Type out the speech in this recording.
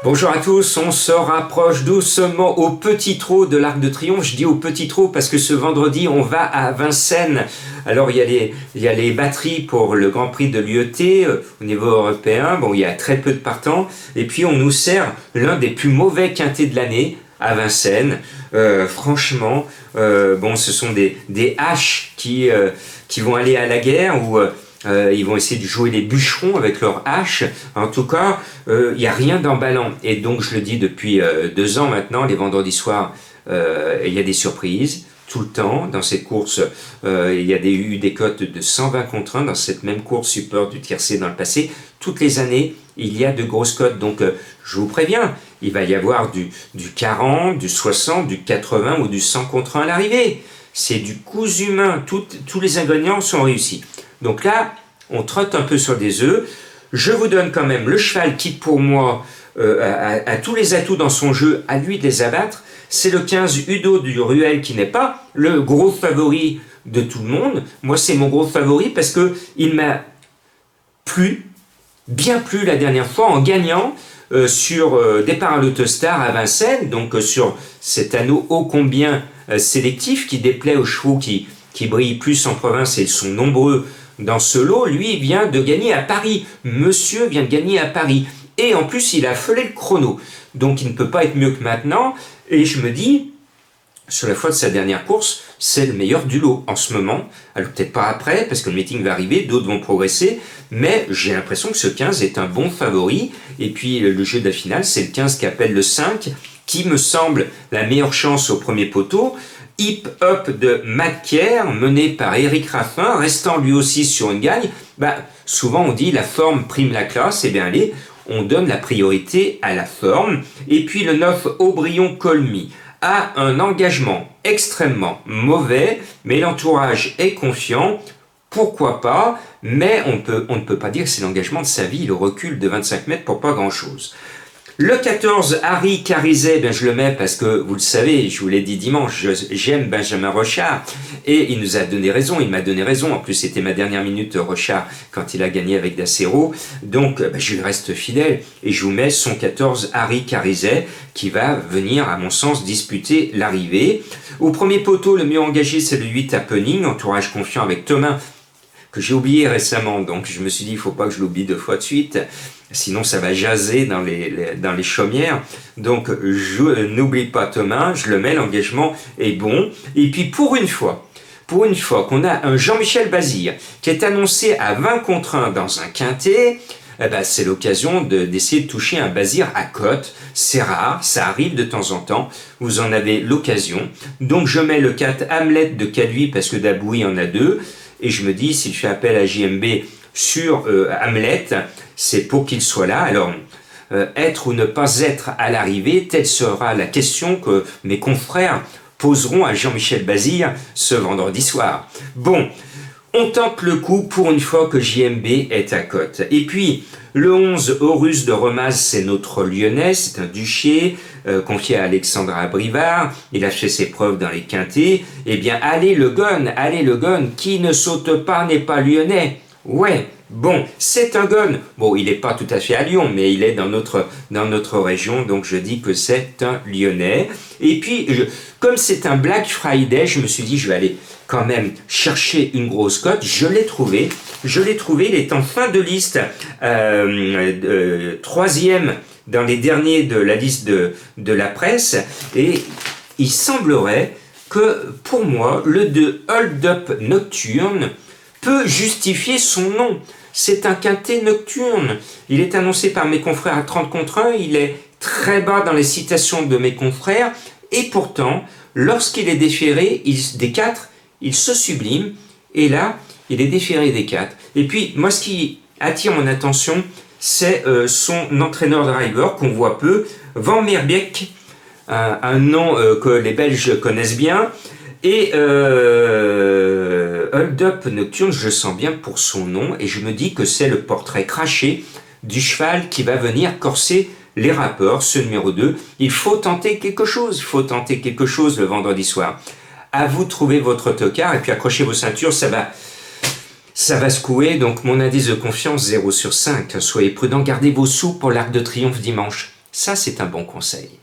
Bonjour à tous, on se rapproche doucement au petit trot de l'Arc de Triomphe. Je dis au petit trot parce que ce vendredi, on va à Vincennes. Alors, il y a les batteries pour le Grand Prix de l'UET au niveau européen. Bon, il y a très peu de partants. Et puis, on nous sert l'un des plus mauvais quintés de l'année à Vincennes. Franchement, bon, ce sont des haches qui vont aller à la guerre ou... ils vont essayer de jouer les bûcherons avec leurs haches. En tout cas, il n'y a rien d'emballant. Et donc, je le dis depuis 2 ans maintenant, les vendredis soirs, il y a des surprises. Tout le temps, dans cette course, il y a eu des cotes de 120 contre 1 dans cette même course support du tiercé dans le passé. Toutes les années, il y a de grosses cotes. Donc, je vous préviens, il va y avoir du 40, du 60, du 80 ou du 100 contre 1 à l'arrivée. C'est du cousu humain. Tous les ingrédients sont réussis. Donc là, on trotte un peu sur des œufs. Je vous donne quand même le cheval qui, pour moi, a tous les atouts dans son jeu, à lui de les abattre. C'est le 15 Udo du Ruel qui n'est pas le gros favori de tout le monde. Moi, c'est mon gros favori parce que il m'a plu, bien plu la dernière fois en gagnant sur départ à l'Autostar à Vincennes, donc sur cet anneau ô combien sélectif qui déplaît aux chevaux qui brillent plus en province et ils sont nombreux dans ce lot. Lui vient de gagner à Paris. Monsieur vient de gagner à Paris. Et en plus, il a affolé le chrono. Donc, il ne peut pas être mieux que maintenant. Et je me dis, sur la fois de sa dernière course, c'est le meilleur du lot en ce moment. Alors, peut-être pas après, parce que le meeting va arriver, d'autres vont progresser. Mais j'ai l'impression que ce 15 est un bon favori. Et puis, le jeu de la finale, c'est le 15 qui appelle le 5, qui me semble la meilleure chance au premier poteau. Hip Up de Macaire, mené par Éric Raffin, restant lui aussi sur une gagne. Souvent on dit la forme prime la classe, et bien allez, on donne la priorité à la forme. Et puis le 9 Aubryon Colmy a un engagement extrêmement mauvais, mais l'entourage est confiant. Pourquoi pas? Mais on ne peut pas dire que c'est l'engagement de sa vie, il recule de 25 mètres pour pas grand-chose. Le 14, Harry Carizet, je le mets parce que, vous le savez, je vous l'ai dit dimanche, j'aime Benjamin Rochard, et il nous a donné raison, il m'a donné raison, en plus c'était ma dernière minute Rochard quand il a gagné avec Dacero, donc je lui reste fidèle, et je vous mets son 14, Harry Carizet, qui va venir, à mon sens, disputer l'arrivée. Au premier poteau, le mieux engagé, c'est le 8 Happening, entourage confiant avec Thomas, que j'ai oublié récemment, donc je me suis dit, il ne faut pas que je l'oublie 2 fois de suite, sinon ça va jaser dans les chaumières. Donc je n'oublie pas Thomas, je le mets, l'engagement est bon. Et puis pour une fois qu'on a un Jean-Michel Bazir qui est annoncé à 20 contre 1 dans un quintet, c'est l'occasion d'essayer de toucher un Bazir à cote. C'est rare, ça arrive de temps en temps, vous en avez l'occasion. Donc je mets le 4 Hamlet de Caluy parce que d'Abouy en a 2. Et je me dis, si je fais appel à JMB sur Hamlet, c'est pour qu'il soit là. Alors, être ou ne pas être à l'arrivée, telle sera la question que mes confrères poseront à Jean-Michel Bazir ce vendredi soir. Bon, on tente le coup pour une fois que JMB est à cote. Et puis, le 11, Horus de Remaz, c'est notre Lyonnais, c'est un duché, confié à Alexandra Brivard, il a fait ses preuves dans les quintés. Eh bien, allez le gun, qui ne saute pas n'est pas lyonnais. Ouais, bon, c'est un gun. Bon, il n'est pas tout à fait à Lyon, mais il est dans notre région, donc je dis que c'est un lyonnais. Et puis, comme c'est un Black Friday, je me suis dit, je vais aller quand même chercher une grosse cote. Je l'ai trouvé, il est en fin de liste, 3e dans les derniers de la liste de la presse, et il semblerait que, pour moi, le 2 Hold Up Nocturne peut justifier son nom. C'est un quintet nocturne. Il est annoncé par mes confrères à 30 contre 1, il est très bas dans les citations de mes confrères, et pourtant, lorsqu'il est déféré des 4, il se sublime, et là, il est déféré des 4. Et puis, moi, ce qui attire mon attention, c'est son entraîneur-driver, qu'on voit peu, Van Merbeek, un nom que les Belges connaissent bien, et Hold Up Nocturne, je le sens bien pour son nom, et je me dis que c'est le portrait craché du cheval qui va venir corser les rapports, ce numéro 2. Il faut tenter quelque chose le vendredi soir. À vous de trouver votre tocard, et puis accrochez vos ceintures, ça va secouer. Donc mon indice de confiance 0/5. Soyez prudents, gardez vos sous pour l'Arc de Triomphe dimanche. Ça, c'est un bon conseil.